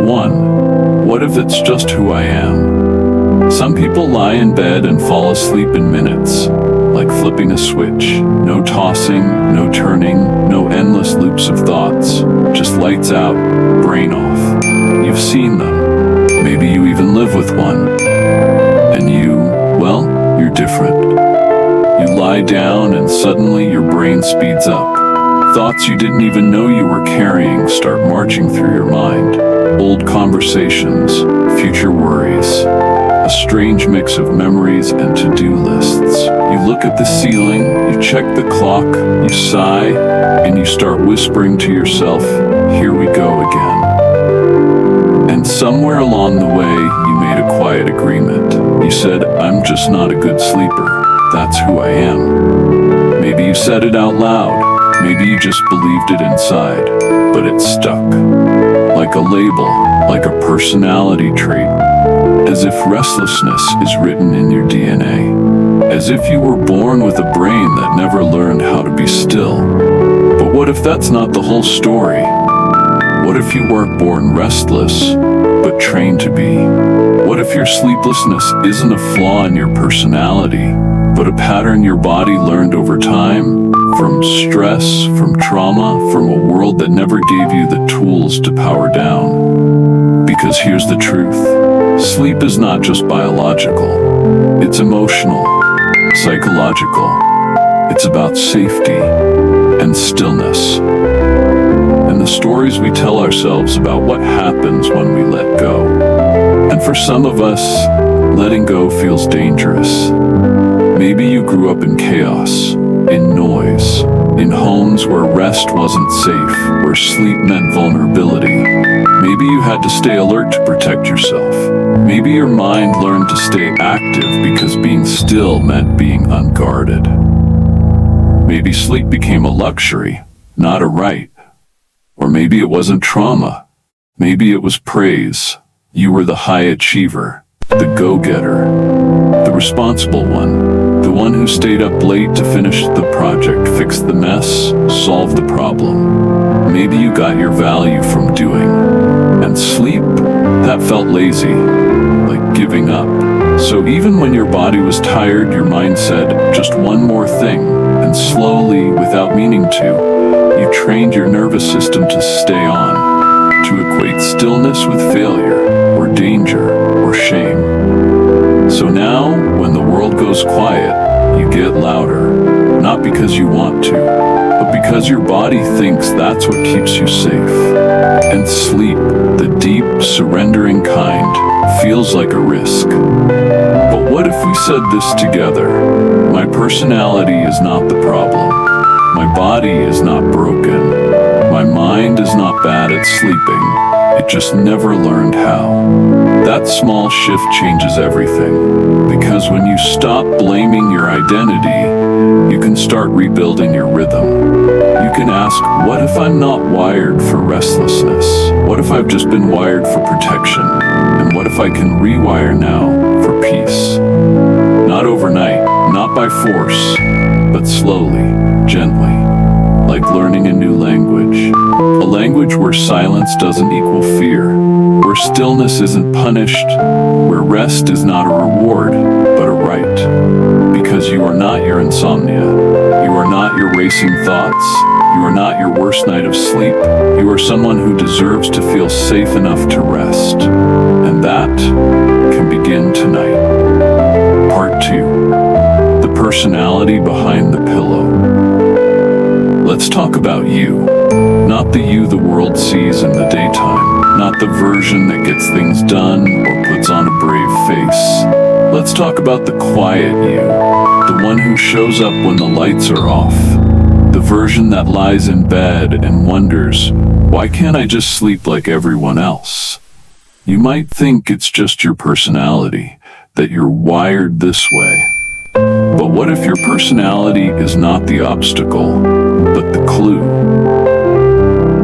1. What if it's just who I am? Some people lie in bed and fall asleep in minutes, like flipping a switch. No tossing, no turning, no endless loops of thoughts. Just lights out, brain off. You've seen them. Maybe you even live with one. And well, you're different. You lie down and suddenly your brain speeds up. Thoughts you didn't even know you were carrying start marching through your mind. Old conversations, future worries, a strange mix of memories and to-do lists. You look at the ceiling, you check the clock, you sigh, and you start whispering to yourself, "Here we go again." And somewhere along the way, you made a quiet agreement. You said, "I'm just not a good sleeper. That's who I am." Maybe you said it out loud. Maybe you just believed it inside, but it stuck. Like a label, like a personality trait. As if restlessness is written in your DNA. As if you were born with a brain that never learned how to be still. But what if that's not the whole story? What if you weren't born restless, but trained to be? What if your sleeplessness isn't a flaw in your personality, but a pattern your body learned over time? From stress, from trauma, from a world that never gave you the tools to power down. Because here's the truth. Sleep is not just biological. It's emotional, psychological. It's about safety and stillness. And the stories we tell ourselves about what happens when we let go. And for some of us, letting go feels dangerous. Maybe you grew up in chaos, in noise, in homes where rest wasn't safe, where sleep meant vulnerability. Maybe you had to stay alert to protect yourself. Maybe your mind learned to stay active because being still meant being unguarded. Maybe sleep became a luxury, not a right. Or maybe it wasn't trauma. Maybe it was praise. You were the high achiever, the go-getter, the responsible one, the one who stayed up late to finish the project, fix the mess, solve the problem. Maybe you got your value from doing. And sleep, that felt lazy, like giving up. So even when your body was tired, your mind said, just one more thing. And slowly, without meaning to, you trained your nervous system to stay on, to equate stillness with failure, or danger, or shame. So now, when the world goes quiet, you get louder, not because you want to, but because your body thinks that's what keeps you safe. And sleep, the deep, surrendering kind, feels like a risk. But what if we said this together? My personality is not the problem. My body is not broken. My mind is not bad at sleeping. It just never learned how. That small shift changes everything. Because when you stop blaming your identity, you can start rebuilding your rhythm. You can ask, what if I'm not wired for restlessness? What if I've just been wired for protection? And what if I can rewire now for peace? Not overnight, not by force, but slowly, gently, like learning a new language. A language where silence doesn't equal fear, where stillness isn't punished, where rest is not a reward, but a right. Because you are not your insomnia. You are not your racing thoughts. You are not your worst night of sleep. You are someone who deserves to feel safe enough to rest. And that can begin tonight. Part 2. The personality behind the pillow. Let's talk about you. Not the you the world sees in the daytime. Not the version that gets things done or puts on a brave face. Let's talk about the quiet you. The one who shows up when the lights are off. The version that lies in bed and wonders, why can't I just sleep like everyone else? You might think it's just your personality, that you're wired this way. But what if your personality is not the obstacle, but the clue?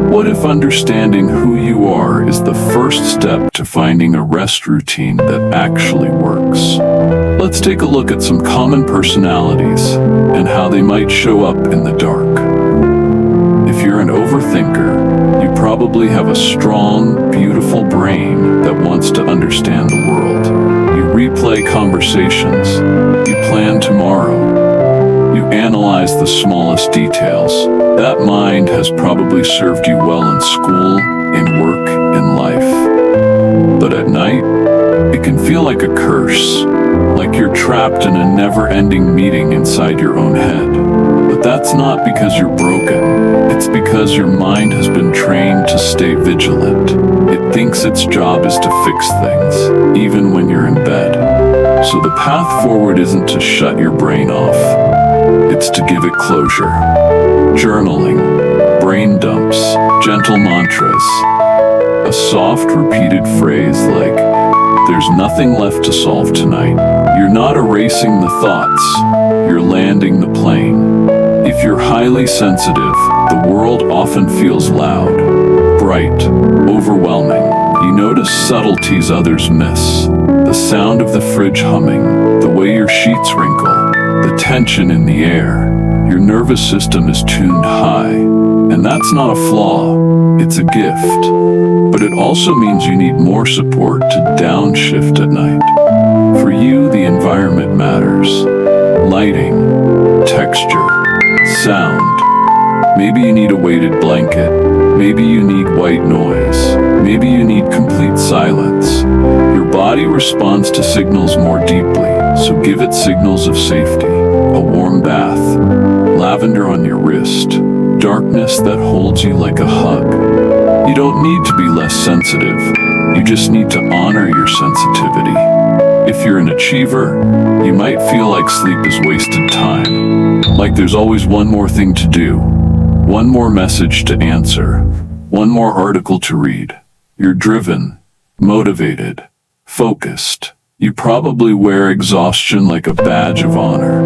What if understanding who you are is the first step to finding a rest routine that actually works? Let's take a look at some common personalities and how they might show up in the dark. If you're an overthinker, you probably have a strong, beautiful brain wants to understand the world. You replay conversations. You plan tomorrow. You analyze the smallest details. That mind has probably served you well in school, in work, in life. But at night, it can feel like a curse, like you're trapped in a never-ending meeting inside your own head. But that's not because you're broken. It's because your mind has been trained to stay vigilant. It thinks its job is to fix things, even when you're in bed. So the path forward isn't to shut your brain off. It's to give it closure. Journaling, brain dumps, gentle mantras. A soft, repeated phrase like, "There's nothing left to solve tonight." You're not erasing the thoughts, you're landing the plane. If you're highly sensitive, the world often feels loud, bright, overwhelming. You notice subtleties others miss. The sound of the fridge humming, the way your sheets wrinkle, the tension in the air. Your nervous system is tuned high, and that's not a flaw, it's a gift. But it also means you need more support to downshift at night. For you, the environment matters. Lighting, texture, sound. Maybe you need a weighted blanket. Maybe you need white noise. Maybe you need complete silence. Your body responds to signals more deeply, so give it signals of safety. A warm bath, lavender on your wrist, darkness that holds you like a hug. You don't need to be less sensitive. You just need to honor your sensitivity. If you're an achiever, you might feel like sleep is wasted time. Like there's always one more thing to do, one more message to answer, one more article to read. You're driven, motivated, focused. You probably wear exhaustion like a badge of honor.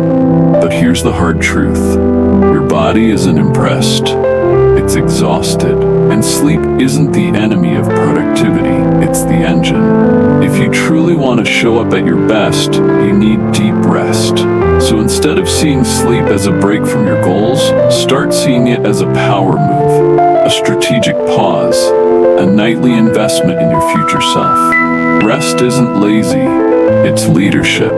But here's the hard truth. Your body isn't impressed. It's exhausted. And sleep isn't the enemy of productivity, it's the engine. If you truly want to show up at your best, you need deep rest. So instead of seeing sleep as a break from your goals, start seeing it as a power move, a strategic pause, a nightly investment in your future self. Rest isn't lazy, it's leadership.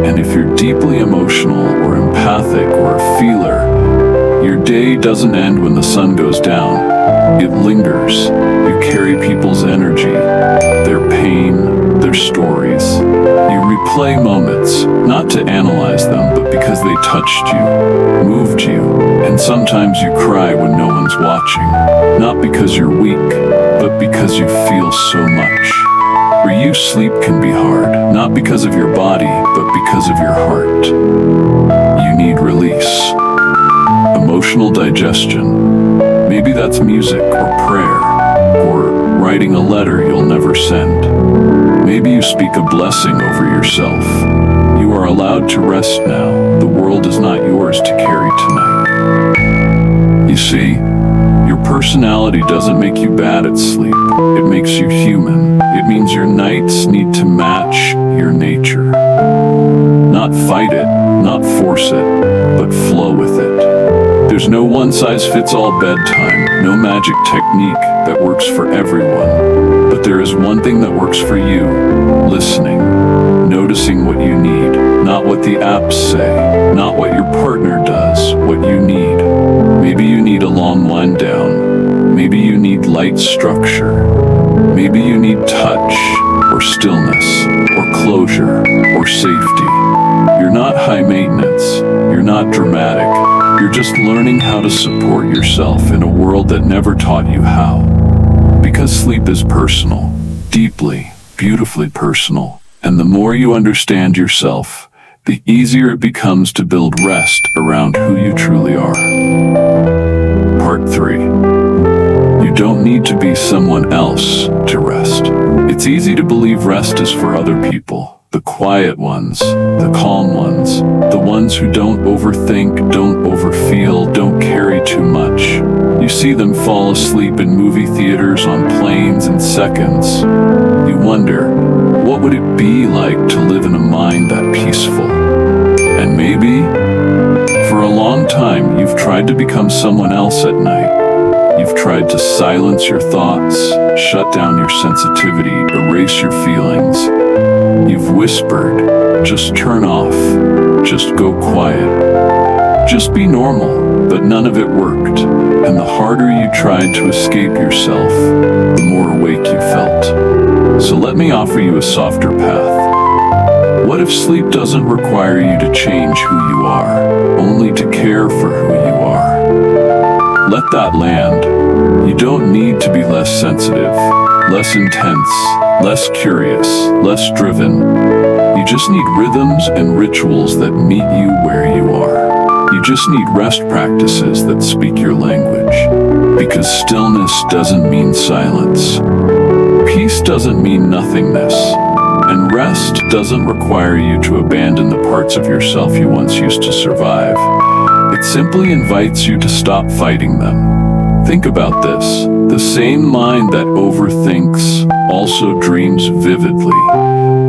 And if you're deeply emotional or empathic or a feeler, your day doesn't end when the sun goes down. It lingers. You carry people's energy, their pain, their stories. You replay moments, not to analyze them, but because they touched you, moved you, and sometimes you cry when no one's watching. Not because you're weak, but because you feel so much. For you, sleep can be hard, not because of your body, but because of your heart. You need release. Emotional digestion. Maybe that's music or prayer, or writing a letter you'll never send. Maybe you speak a blessing over yourself. You are allowed to rest now. The world is not yours to carry tonight. You see, your personality doesn't make you bad at sleep. It makes you human. It means your nights need to match your nature. Not fight it, not force it, but flow with it. There's no one-size-fits-all bedtime, no magic technique that works for everyone. But there is one thing that works for you: listening, noticing what you need, not what the apps say, not what your partner does, what you need. Maybe you need a long wind down. Maybe you need light structure. Maybe you need touch, or stillness, or closure, or safety. You're not high maintenance. You're not dramatic. You're just learning how to support yourself in a world that never taught you how. Because sleep is personal, deeply, beautifully personal. And the more you understand yourself, the easier it becomes to build rest around who you truly are. Part 3. You don't need to be someone else to rest. It's easy to believe rest is for other people. The quiet ones, the calm ones, the ones who don't overthink, don't overfeel, don't carry too much. You see them fall asleep in movie theaters, on planes in seconds. You wonder, what would it be like to live in a mind that peaceful? And maybe, for a long time, you've tried to become someone else at night. You've tried to silence your thoughts, shut down your sensitivity, erase your feelings. You've whispered, just turn off, just go quiet, just be normal, but none of it worked. And the harder you tried to escape yourself, the more awake you felt. So let me offer you a softer path. What if sleep doesn't require you to change who you are, only to care for who you are? Let that land. You don't need to be less sensitive, less intense, less curious, less driven. You just need rhythms and rituals that meet you where you are. You just need rest practices that speak your language. Because stillness doesn't mean silence. Peace doesn't mean nothingness. And rest doesn't require you to abandon the parts of yourself you once used to survive. It simply invites you to stop fighting them. Think about this. The same mind that overthinks also dreams vividly.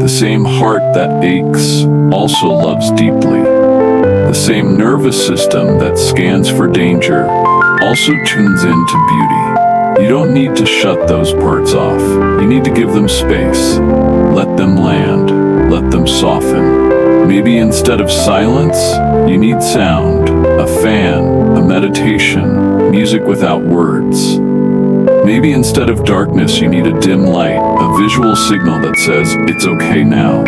The same heart that aches also loves deeply. The same nervous system that scans for danger also tunes into beauty. You don't need to shut those parts off. You need to give them space. Let them land. Let them soften. Maybe instead of silence, you need sound, a fan, a meditation, music without words. Maybe instead of darkness, you need a dim light, a visual signal that says, it's okay now.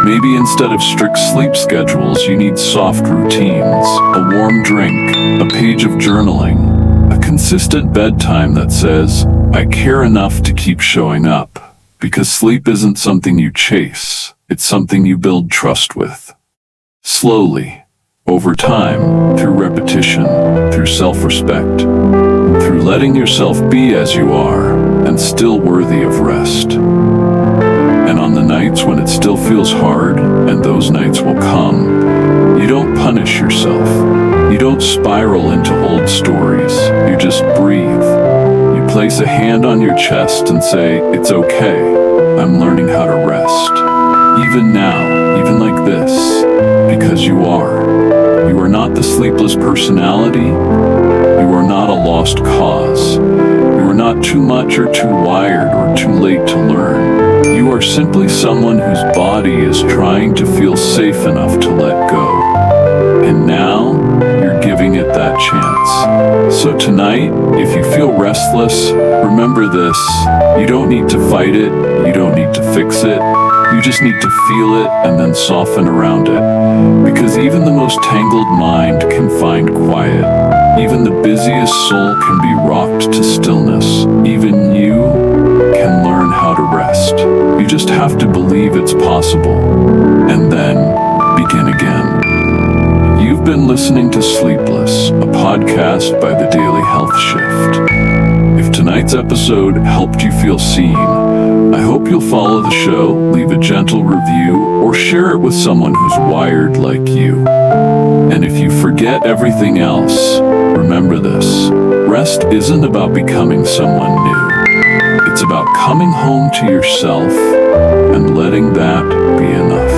Maybe instead of strict sleep schedules, you need soft routines, a warm drink, a page of journaling, a consistent bedtime that says, I care enough to keep showing up. Because sleep isn't something you chase, it's something you build trust with. Slowly, over time, through repetition, through self-respect, through letting yourself be as you are, and still worthy of rest. And on the nights when it still feels hard, and those nights will come, you don't punish yourself. You don't spiral into old stories. You just breathe. You place a hand on your chest and say, it's okay. I'm learning how to rest. Even now, even like this, because you are. You are not the sleepless personality. You are not a lost cause. You are not too much or too wired or too late to learn. You are simply someone whose body is trying to feel safe enough to let go. And now, you're giving it that chance. So tonight, if you feel restless, remember this. You don't need to fight it. You don't need to fix it. You just need to feel it and then soften around it. Because even the most tangled mind can find quiet. Even the busiest soul can be rocked to stillness. Even you can learn how to rest. You just have to believe it's possible. And then begin again. You've been listening to Sleepless, a podcast by the Daily Health Shift. If tonight's episode helped you feel seen, I hope you'll follow the show, leave a gentle review, or share it with someone who's wired like you. And if you forget everything else, remember this. Rest isn't about becoming someone new. It's about coming home to yourself and letting that be enough.